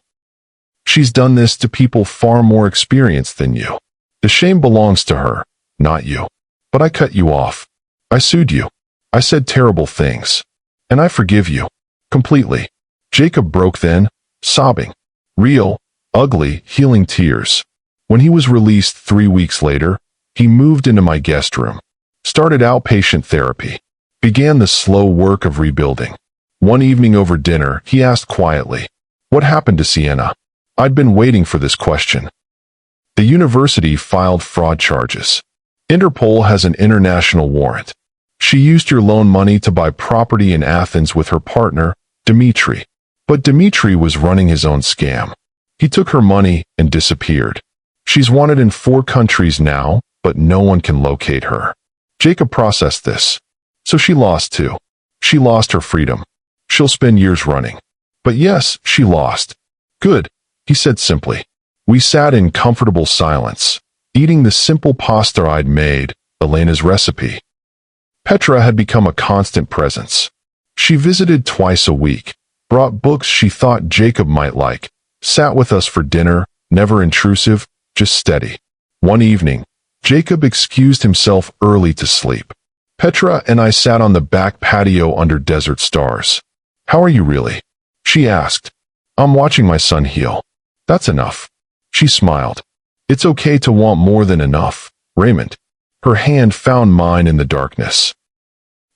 She's done this to people far more experienced than you. The shame belongs to her, not you. But I cut you off. I sued you. I said terrible things. And I forgive you. Completely. Jacob broke then, sobbing. Real, ugly, healing tears. When he was released 3 weeks later, he moved into my guest room. Started outpatient therapy. Began the slow work of rebuilding. One evening over dinner, he asked quietly, "What happened to Sienna?" I'd been waiting for this question. The university filed fraud charges. Interpol has an international warrant. She used your loan money to buy property in Athens with her partner, Dimitri. But Dimitri was running his own scam. He took her money and disappeared. She's wanted in 4 countries now, but no one can locate her. Jacob processed this. So she lost too. She lost her freedom. She'll spend years running. But yes, she lost. Good, he said simply. We sat in comfortable silence, eating the simple pasta I'd made, Elena's recipe. Petra had become a constant presence. She visited twice a week, brought books she thought Jacob might like, sat with us for dinner, never intrusive, just steady. One evening, Jacob excused himself early to sleep. Petra and I sat on the back patio under desert stars. How are you really? She asked. I'm watching my son heal. That's enough. She smiled. It's okay to want more than enough, Raymond. Her hand found mine in the darkness.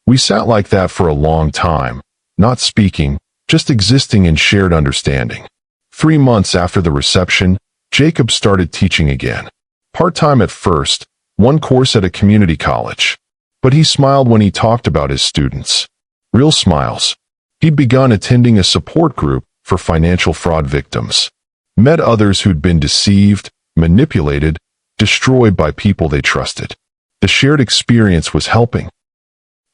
We sat like that for a long time, not speaking, just existing in shared understanding. 3 months after the reception, Jacob started teaching again. Part-time at first, 1 course at a community college. But he smiled when he talked about his students. Real smiles. He'd begun attending a support group for financial fraud victims. Met others who'd been deceived, manipulated, destroyed by people they trusted. The shared experience was helping.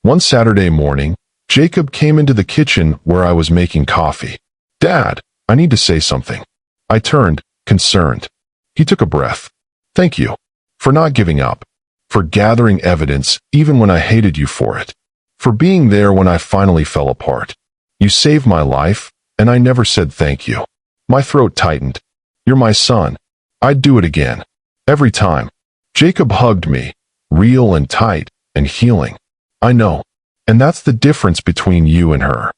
One Saturday morning, Jacob came into the kitchen where I was making coffee. Dad, I need to say something. I turned, concerned. He took a breath. Thank you. For not giving up. For gathering evidence even when I hated you for it. For being there when I finally fell apart. You saved my life, and I never said thank you. My throat tightened. You're my son. I'd do it again. Every time. Jacob hugged me, real and tight, and healing. I know. And that's the difference between you and her.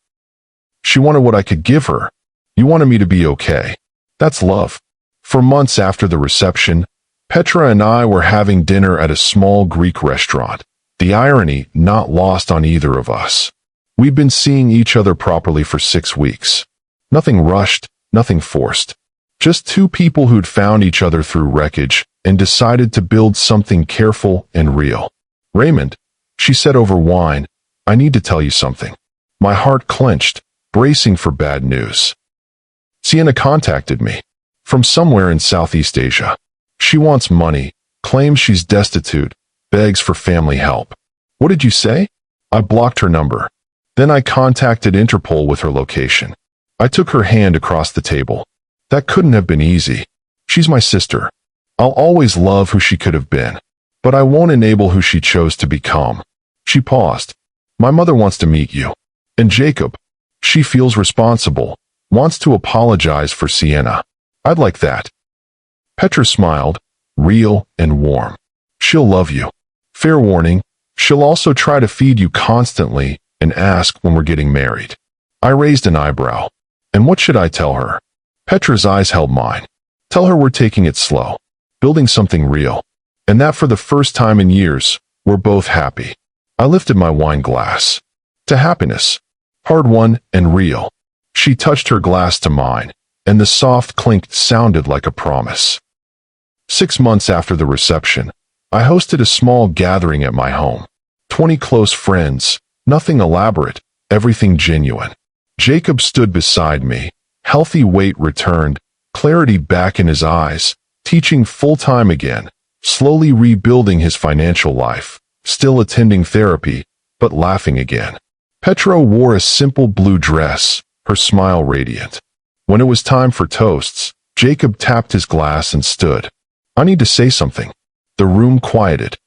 She wanted what I could give her. You wanted me to be okay. That's love. For months after the reception, Petra and I were having dinner at a small Greek restaurant. The irony not lost on either of us. We'd been seeing each other properly for 6 weeks. Nothing rushed, nothing forced. Just 2 people who'd found each other through wreckage and decided to build something careful and real. Raymond, she said over wine, I need to tell you something. My heart clenched, bracing for bad news. Sienna contacted me. From somewhere in Southeast Asia. She wants money, claims she's destitute, begs for family help. What did you say? I blocked her number. Then I contacted Interpol with her location. I took her hand across the table. That couldn't have been easy. She's my sister. I'll always love who she could have been. But I won't enable who she chose to become. She paused. My mother wants to meet you. And Jacob. She feels responsible. Wants to apologize for Sienna. I'd like that. Petra smiled, real and warm. She'll love you. Fair warning, she'll also try to feed you constantly and ask when we're getting married. I raised an eyebrow. And what should I tell her? Petra's eyes held mine. Tell her we're taking it slow. Building something real. And that for the first time in years, we're both happy. I lifted my wine glass. To happiness. Hard-won and real. She touched her glass to mine, and the soft clink sounded like a promise. 6 months after the reception, I hosted a small gathering at my home. 20 close friends, nothing elaborate, everything genuine. Jacob stood beside me, healthy weight returned, clarity back in his eyes, teaching full-time again, slowly rebuilding his financial life, still attending therapy, but laughing again. Petra wore a simple blue dress, her smile radiant. When it was time for toasts, Jacob tapped his glass and stood. "I need to say something." The room quieted.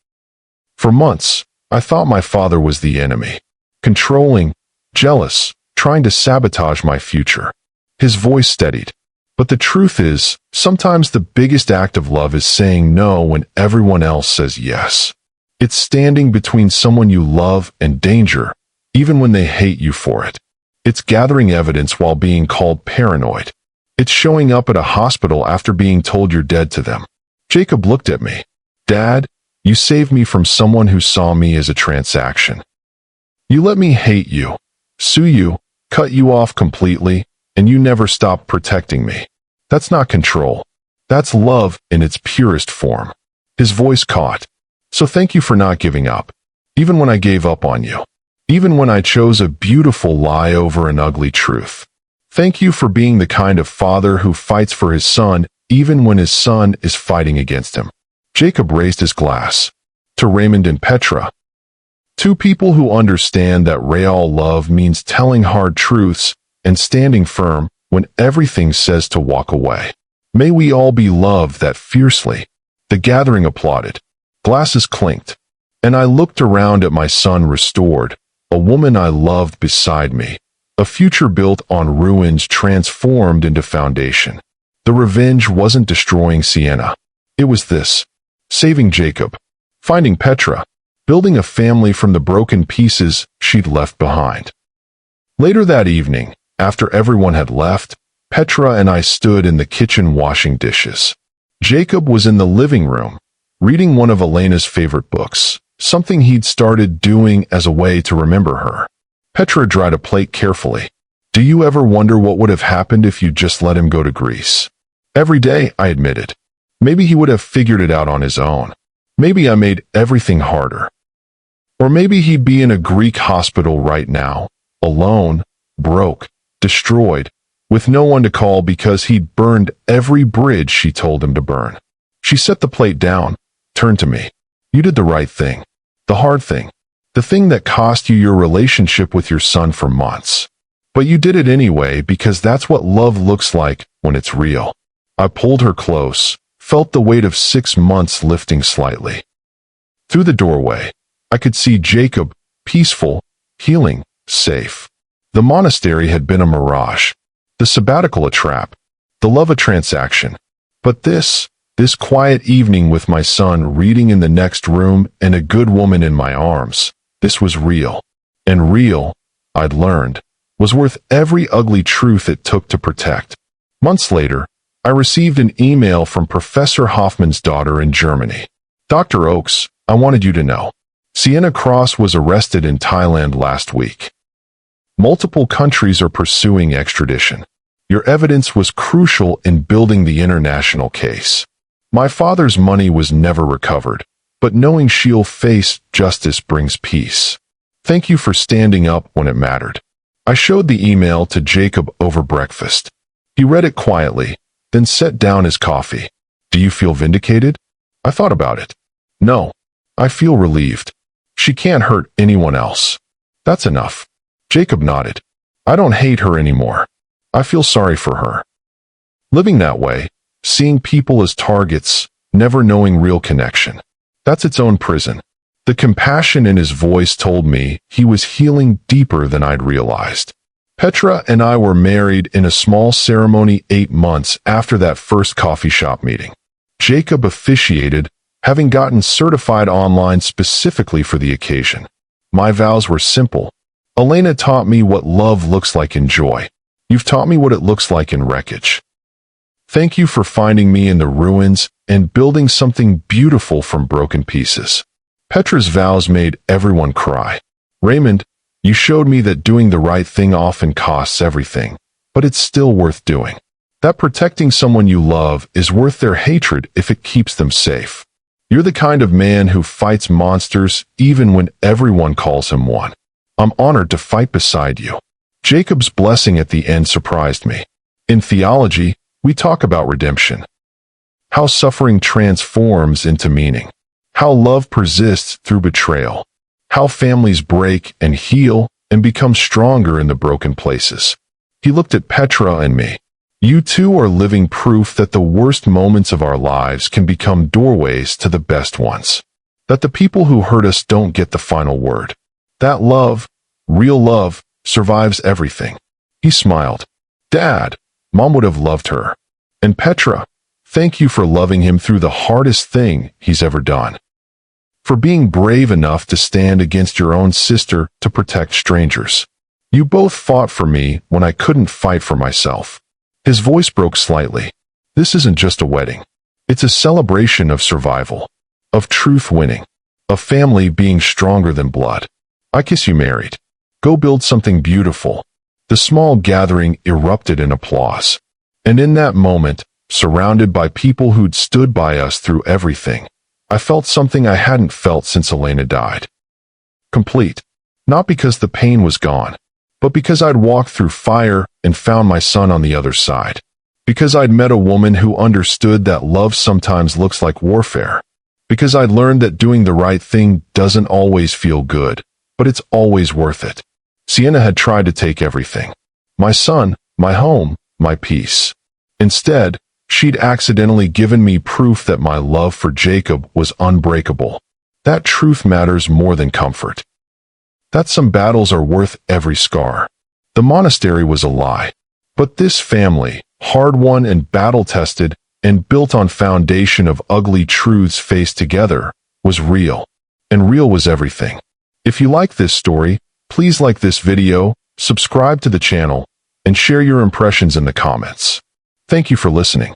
For months, I thought my father was the enemy. Controlling, jealous, trying to sabotage my future. His voice steadied. But the truth is, sometimes the biggest act of love is saying no when everyone else says yes. It's standing between someone you love and danger, even when they hate you for it. It's gathering evidence while being called paranoid. It's showing up at a hospital after being told you're dead to them. Jacob looked at me. "Dad, you saved me from someone who saw me as a transaction. You let me hate you, sue you, cut you off completely, and you never stopped protecting me. That's not control. That's love in its purest form." His voice caught. "So thank you for not giving up. Even when I gave up on you. Even when I chose a beautiful lie over an ugly truth. Thank you for being the kind of father who fights for his son even when his son is fighting against him." Jacob raised his glass. "To Raymond and Petra. Two people who understand that real love means telling hard truths and standing firm when everything says to walk away. May we all be loved that fiercely." The gathering applauded. Glasses clinked. And I looked around at my son restored, a woman I loved beside me, a future built on ruins transformed into foundation. The revenge wasn't destroying Sienna. It was this: saving Jacob, finding Petra, building a family from the broken pieces she'd left behind. Later that evening, after everyone had left, Petra and I stood in the kitchen washing dishes. Jacob was in the living room, reading one of Elena's favorite books, something he'd started doing as a way to remember her. Petra dried a plate carefully. "Do you ever wonder what would have happened if you just let him go to Greece?" "Every day," I admitted. "Maybe he would have figured it out on his own. Maybe I made everything harder. Or maybe he'd be in a Greek hospital right now, alone, broke, destroyed, with no one to call because he'd burned every bridge she told him to burn." She set the plate down, turned to me. "You did the right thing. The hard thing. The thing that cost you your relationship with your son for months. But you did it anyway because that's what love looks like when it's real." I pulled her close, felt the weight of 6 months lifting slightly. Through the doorway, I could see Jacob, peaceful, healing, safe. The monastery had been a mirage, the sabbatical a trap, the love a transaction. But this quiet evening with my son reading in the next room and a good woman in my arms, this was real. And real, I'd learned, was worth every ugly truth it took to protect. Months later, I received an email from Professor Hoffman's daughter in Germany. "Dr. Oakes, I wanted you to know. Sienna Cross was arrested in Thailand last week. Multiple countries are pursuing extradition. Your evidence was crucial in building the international case. My father's money was never recovered, but knowing she'll face justice brings peace. Thank you for standing up when it mattered." I showed the email to Jacob over breakfast. He read it quietly, then set down his coffee. "Do you feel vindicated?" I thought about it. "No. I feel relieved. She can't hurt anyone else. That's enough." Jacob nodded. "I don't hate her anymore. I feel sorry for her." Living that way, seeing people as targets, never knowing real connection. That's its own prison. The compassion in his voice told me he was healing deeper than I'd realized. Petra and I were married in a small ceremony 8 months after that first coffee shop meeting. Jacob officiated, having gotten certified online specifically for the occasion. My vows were simple. "Elena taught me what love looks like in joy. You've taught me what it looks like in wreckage. Thank you for finding me in the ruins and building something beautiful from broken pieces." Petra's vows made everyone cry. "Raymond, you showed me that doing the right thing often costs everything, but it's still worth doing. That protecting someone you love is worth their hatred if it keeps them safe. You're the kind of man who fights monsters even when everyone calls him one. I'm honored to fight beside you." Jacob's blessing at the end surprised me. In theology, we talk about redemption. How suffering transforms into meaning. how love persists through betrayal, how families break and heal and become stronger in the broken places. He looked at Petra and me. You two are living proof that the worst moments of our lives can become doorways to the best ones. That the people who hurt us don't get the final word. That love, real love, survives everything. He smiled. Dad, Mom would have loved her. And Petra, thank you for loving him through the hardest thing he's ever done. For being brave enough to stand against your own sister to protect strangers. You both fought for me when I couldn't fight for myself. His voice broke slightly. This isn't just a wedding. It's a celebration of survival, of truth winning, of family being stronger than blood. I kiss you married. Go build something beautiful. The small gathering erupted in applause. And in that moment, surrounded by people who'd stood by us through everything, I felt something I hadn't felt since Elena died. Complete. Not because the pain was gone, but because I'd walked through fire and found my son on the other side. Because I'd met a woman who understood that love sometimes looks like warfare. Because I'd learned that doing the right thing doesn't always feel good, but it's always worth it. Sienna had tried to take everything. My son, my home, my peace. Instead, she'd accidentally given me proof that my love for Jacob was unbreakable. That truth matters more than comfort. That some battles are worth every scar. The monastery was a lie. But this family, hard-won and battle-tested, and built on foundation of ugly truths faced together, was real. And real was everything. If you like this story, please like this video, subscribe to the channel, and share your impressions in the comments. Thank you for listening.